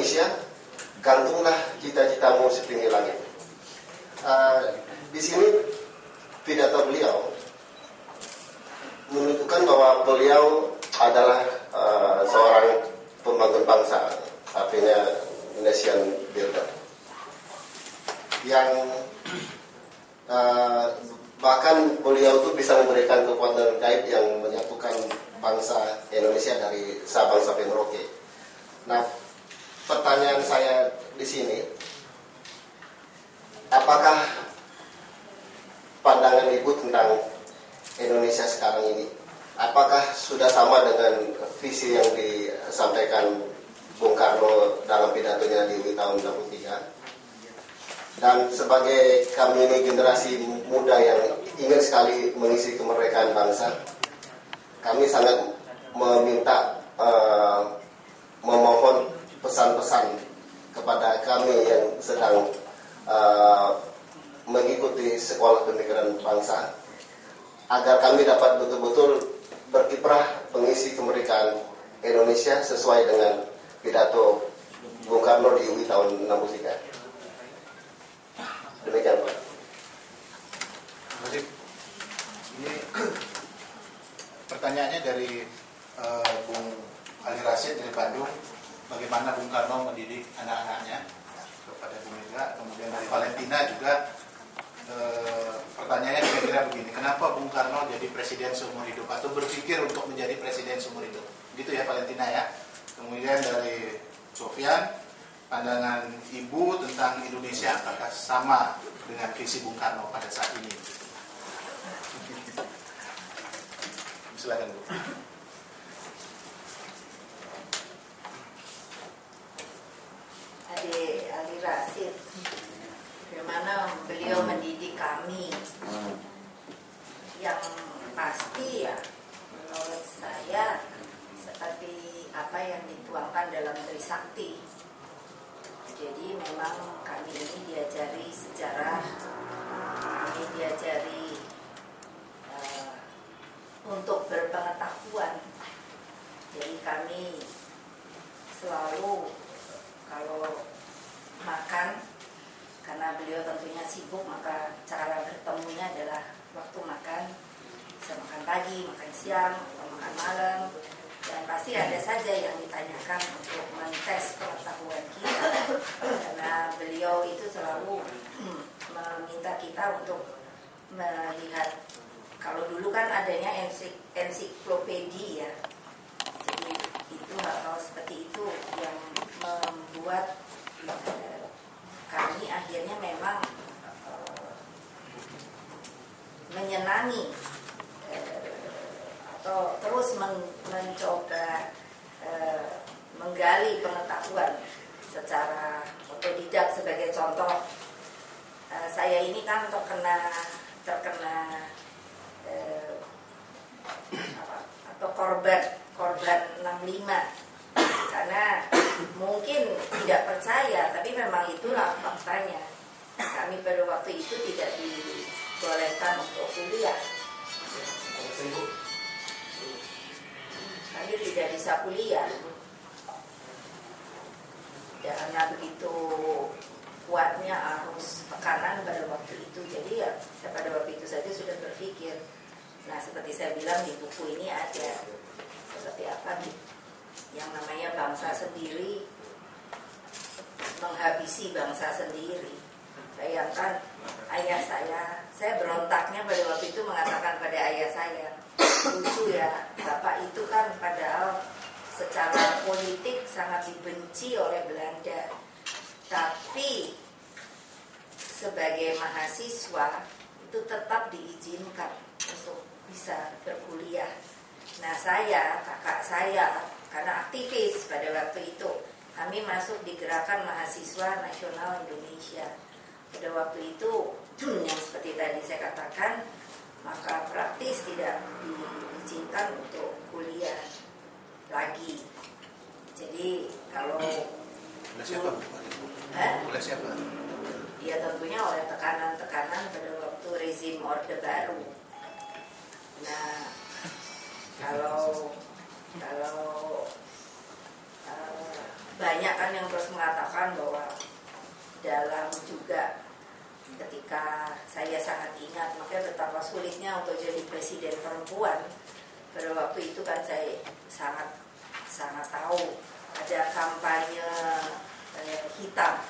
Indonesia, gantunglah cita-citamu setinggi langit. Di sini pidato beliau menunjukkan bahwa beliau adalah seorang pembangun bangsa, artinya nation builder, yang bahkan beliau itu bisa memberikan kekuatan gaib yang menyatukan bangsa Indonesia dari Sabang sampai Merauke. Nah, pertanyaan saya di sini, apakah pandangan Ibu tentang Indonesia sekarang ini, apakah sudah sama dengan visi yang disampaikan Bung Karno dalam pidatonya di tahun 63? Dan sebagai kami ini generasi muda yang ingin sekali mengisi kemerdekaan bangsa, kami sangat meminta, memohon pesan-pesan kepada kami yang sedang mengikuti sekolah pemikiran bangsa, agar kami dapat betul-betul berkiprah mengisi kemerdekaan Indonesia sesuai dengan pidato Bung Karno di UI tahun 63. Demikian, Pak. Ini pertanyaannya dari Bung Ali Rasid dari Bandung, bagaimana Bung Karno mendidik anak-anaknya kepada Bu Mega. Kemudian dari Valentina juga pertanyaannya kira-kira begini, kenapa Bung Karno jadi presiden seumur hidup atau berpikir untuk menjadi presiden seumur hidup, gitu ya Valentina ya. Kemudian dari Sofyan, pandangan Ibu tentang Indonesia apakah sama dengan visi Bung Karno pada saat ini? Silakan Bu. Adik Ali Rasid, bagaimana beliau mendidik kami? Yang pasti ya, menurut saya seperti apa yang dituangkan dalam Trisakti. Jadi memang kami ini diajari sejarah, kami diajari untuk berpengetahuan. Jadi kami selalu kalau makan, karena beliau tentunya sibuk, maka cara bertemunya adalah waktu makan. Bisa makan pagi, makan siang, atau makan malam. Dan pasti ada saja yang ditanyakan untuk mentes pengetahuan kita, karena beliau itu selalu meminta kita untuk melihat. Kalau dulu kan adanya ensiklopedia ya, jadi itu hal-hal seperti itu yang membuat kami akhirnya memang menyenangi atau terus mencoba menggali pengetahuan secara otodidak. Sebagai contoh, saya ini kan terkena atau korban 65, karena mungkin tidak percaya, tapi memang itulah faktanya. Kami pada waktu itu tidak dibolehkan untuk kuliah. Kami tidak bisa kuliah karena begitu kuatnya arus tekanan pada waktu itu. Jadi ya pada waktu itu saja sudah berpikir. Nah, seperti saya bilang di buku ini ada seperti apa yang namanya bangsa sendiri menghabisi bangsa sendiri. Bayangkan ayah saya berontaknya pada waktu itu mengatakan pada ayah saya, lucu ya, Bapak itu kan padahal secara politik sangat dibenci oleh Belanda, tapi sebagai mahasiswa itu tetap diizinkan untuk bisa berkuliah. Nah, kakak saya, karena aktivis pada waktu itu, kami masuk di Gerakan Mahasiswa Nasional Indonesia. Pada waktu itu, yang seperti tadi saya katakan, maka praktis tidak diizinkan untuk kuliah lagi. Jadi kalau oleh siapa? Oleh siapa? Ya tentunya oleh tekanan-tekanan pada waktu rezim Orde Baru. Nah, kalau banyak kan yang terus mengatakan bahwa dalam juga ketika saya sangat ingat, makanya betapa sulitnya untuk jadi presiden perempuan. Pada waktu itu kan saya sangat tahu ada kampanye hitam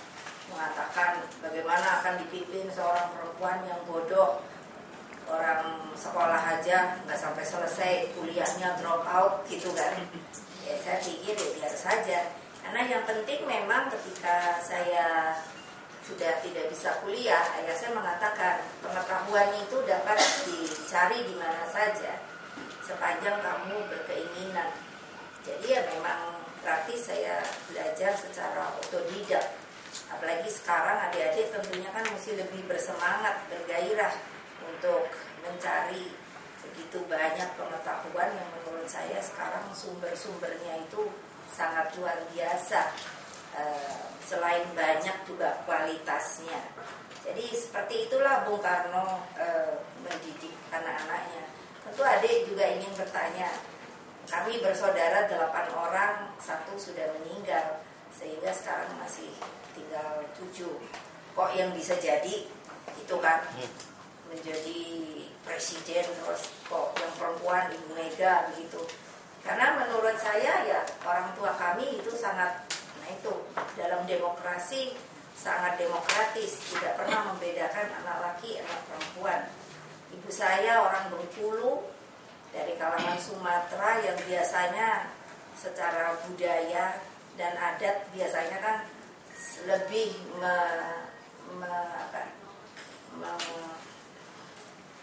mengatakan bagaimana akan dipimpin seorang perempuan yang bodoh, orang sekolah aja nggak sampai selesai, kuliahnya drop out gitu kan. Ya saya pikir ya biar saja, karena yang penting memang ketika saya sudah tidak bisa kuliah, ayah saya mengatakan pengetahuan itu dapat dicari di mana saja sepanjang kamu berkeinginan. Jadi ya memang berarti saya belajar secara otodidak. Apalagi sekarang adik-adik tentunya kan mesti lebih bersemangat, bergairah untuk mencari begitu banyak pengetahuan yang menurut saya sekarang sumber-sumbernya itu sangat luar biasa. Selain banyak juga kualitasnya. Jadi seperti itulah Bung Karno mendidik anak-anaknya. Tentu adik juga ingin bertanya, kami bersaudara 8 orang, 1 sudah meninggal, sehingga sekarang masih tinggal 7. Kok yang bisa jadi itu kan menjadi presiden, terus kok yang perempuan Ibu Mega begitu. Karena menurut saya ya orang tua kami itu sangat, nah itu dalam demokrasi sangat demokratis, tidak pernah membedakan anak laki anak perempuan. Ibu saya orang Bengkulu dari kalangan Sumatera yang biasanya secara budaya dan adat biasanya kan lebih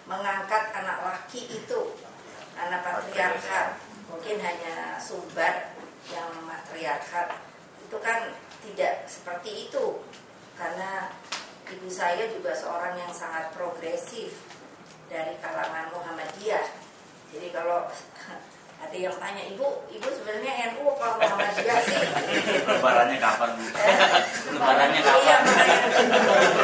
mengangkat anak laki itu, anak patriarkat. Mungkin hanya Sumbar yang matriarkat. Itu kan tidak seperti itu, karena ibu saya juga seorang yang sangat progresif dari kalangan Muhammadiyah. Jadi kalau ada yang tanya, ibu sebenarnya NU apa Muhammadiyah sih? Lebarannya kapan Bu? Lebarannya kapan?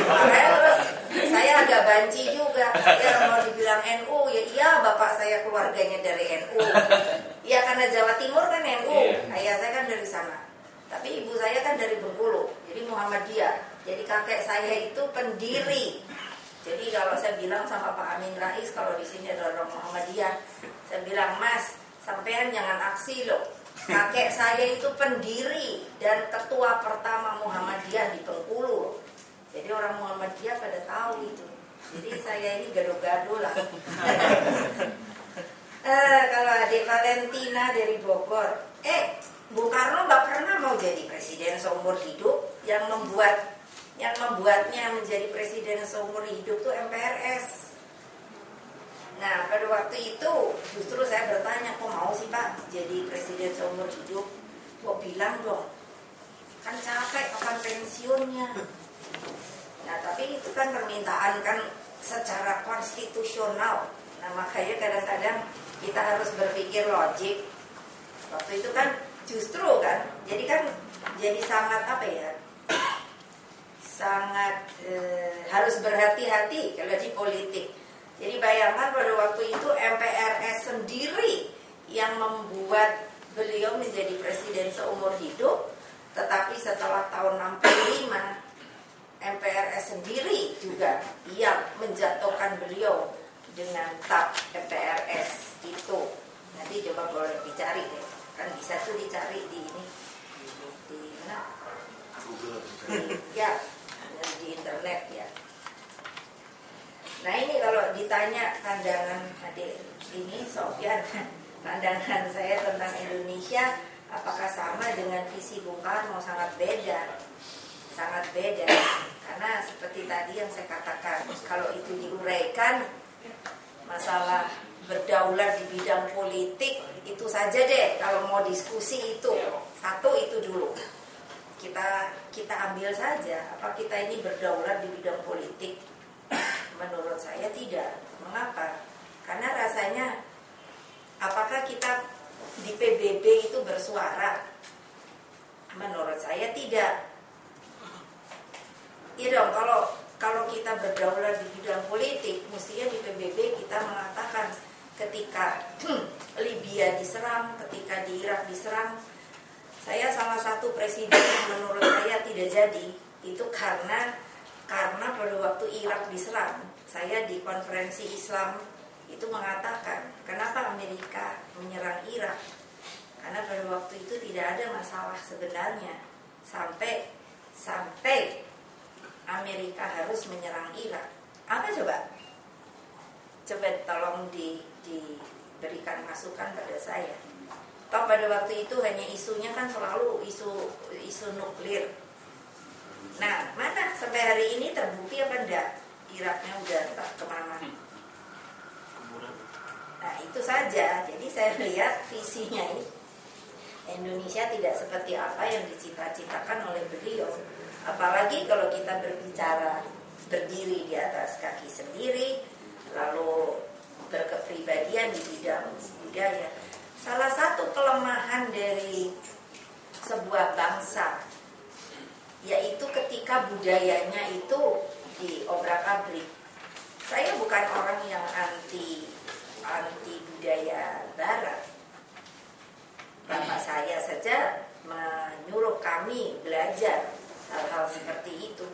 Makanya terus saya agak banci juga. Ya mau dibilang NU, ya iya bapak saya keluarganya dari NU. Ya karena Jawa Timur kan NU, ayah saya kan dari sana. Tapi ibu saya kan dari Bengkulu, jadi Muhammadiyah. Jadi kakek saya itu pendiri. Jadi kalau saya bilang sama Pak Amin Rais, kalau di sini ada orang Muhammadiyah, saya bilang, Mas, sampean jangan aksi loh. Kakek saya itu pendiri dan ketua pertama Muhammadiyah di Bengkulu. Jadi orang Muhammadiyah pada tahu itu. Jadi saya ini gado-gado lah. Kalau adik Valentina dari Bogor, Bung Karno nggak pernah mau jadi presiden seumur hidup. Yang membuatnya menjadi presiden seumur hidup tuh MPRS. Nah pada waktu itu justru saya bertanya, kok mau sih Pak jadi presiden seumur hidup? Kok bilang dong, kan capek kapan pensiunnya. Nah tapi itu kan permintaan kan secara konstitusional. Nah makanya kadang-kadang kita harus berpikir logik. Waktu itu kan justru kan, jadi sangat apa ya? Sangat harus berhati-hati kalau di politik. Jadi bayangkan pada waktu itu MPRS sendiri yang membuat beliau menjadi presiden seumur hidup, tetapi setelah tahun 65 MPRS sendiri juga yang menjatuhkan beliau dengan TAP MPRS itu. Nanti coba boleh dicari deh, kan bisa tuh dicari di ini di mana? Google. Ya, di internet ya. Nah ini kalau ditanya pandangan adik ini Sofyan, pandangan saya tentang Indonesia apakah sama dengan visi Bung Karno? Sangat beda. Karena seperti tadi yang saya katakan, kalau itu diuraikan masalah berdaulat di bidang politik itu saja deh. Kalau mau diskusi itu satu itu dulu kita ambil saja. Apa kita ini berdaulat di bidang politik? Menurut saya tidak. Mengapa? Karena rasanya apakah kita di PBB itu bersuara? Menurut saya tidak. Iya dong, kalau kita berdaulat di bidang politik, mestinya di PBB kita mengatakan ketika Libya diserang, ketika di Irak diserang, Saya salah satu presiden yang menurut saya tidak jadi itu karena pada waktu Irak diserang, saya di konferensi Islam itu mengatakan kenapa Amerika menyerang Irak, karena pada waktu itu tidak ada masalah sebenarnya sampai Amerika harus menyerang Irak. Apa coba? Coba tolong diberikan masukan pada saya. Toh pada waktu itu hanya isunya kan selalu isu nuklir. Nah, mana sampai hari ini terbukti apa enggak? Iraknya udah entah kemana. Nah itu saja. Jadi saya lihat visinya ini Indonesia tidak seperti apa yang dicita-citakan oleh beliau. Apalagi kalau kita berbicara berdiri di atas kaki sendiri, lalu berkepribadian di bidang budaya. Salah satu kelemahan dari sebuah bangsa yaitu ketika budayanya itu diobrak-abrik. Saya bukan orang yang anti budaya barat. Bapak saya saja menyuruh kami belajar hal-hal seperti itu.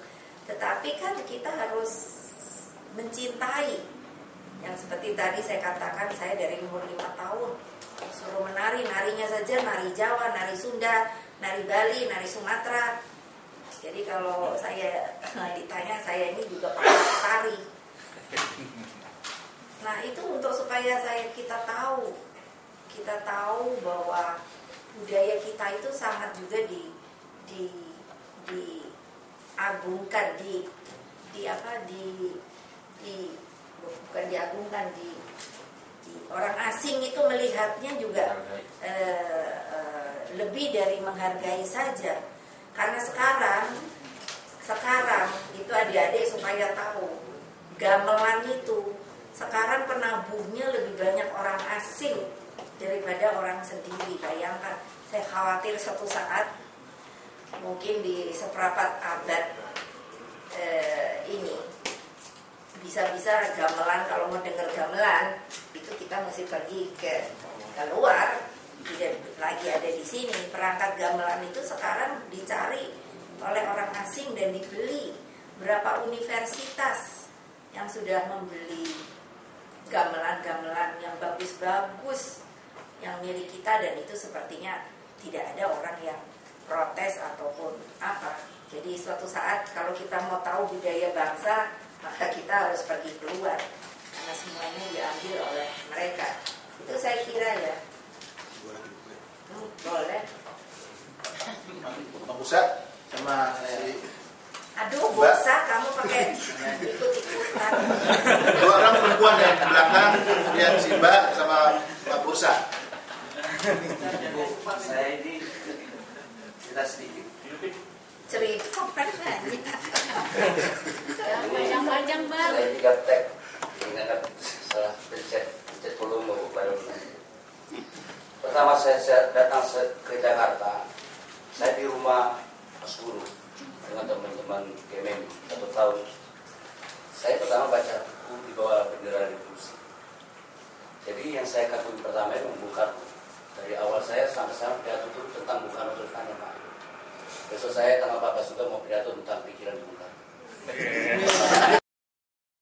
Tetapi kan kita harus mencintai. Yang seperti tadi saya katakan, saya dari umur 5 tahun suruh menari, narinya saja nari Jawa, nari Sunda, nari Bali, nari Sumatera. Jadi kalau saya ditanya, saya ini juga pernah tari. Nah itu untuk supaya kita tahu bahwa budaya kita itu sangat juga diagungkan, bukan diagungkan, orang asing itu melihatnya juga lebih dari menghargai saja. Karena sekarang itu adik-adik supaya tahu, gamelan itu sekarang penabuhnya lebih banyak orang asing daripada orang sendiri. Bayangkan, saya khawatir suatu saat mungkin di seperempat abad ini bisa-bisa gamelan, kalau mau dengar gamelan itu kita mesti pergi ke luar, tidak lagi ada di sini. Perangkat gamelan itu sekarang dicari oleh orang asing dan dibeli. Berapa universitas yang sudah membeli gamelan-gamelan yang bagus-bagus yang milik kita, dan itu sepertinya tidak ada orang yang protes ataupun apa. Jadi suatu saat kalau kita mau tahu budaya bangsa, maka kita harus pergi keluar, karena semuanya diambil oleh mereka. Itu saya kira ya. Boleh. Pak Pusat sama si Aduh, bosa kamu pakai ikut-ikutan. dua orang perempuan yang di belakang, kemudian si Mbak sama Pak Pusat. Saya ini cerita sedikit. Cerita Panjang banget. Saya juga tek, ingat salah pencet volume baru. Pertama saya datang ke Jakarta, saya di rumah Mas Guru dengan teman-teman KMM 1 tahun. Saya pertama baca buku di bawah bendera revolusi. Jadi yang saya kagumi pertama itu Bung Karno. Dari awal saya sampai sekarang pidato itu tentang Bung Karno terus tanya Pak. Besok saya tanggal 14 juga mau pidato tentang pikiran Bung Karno.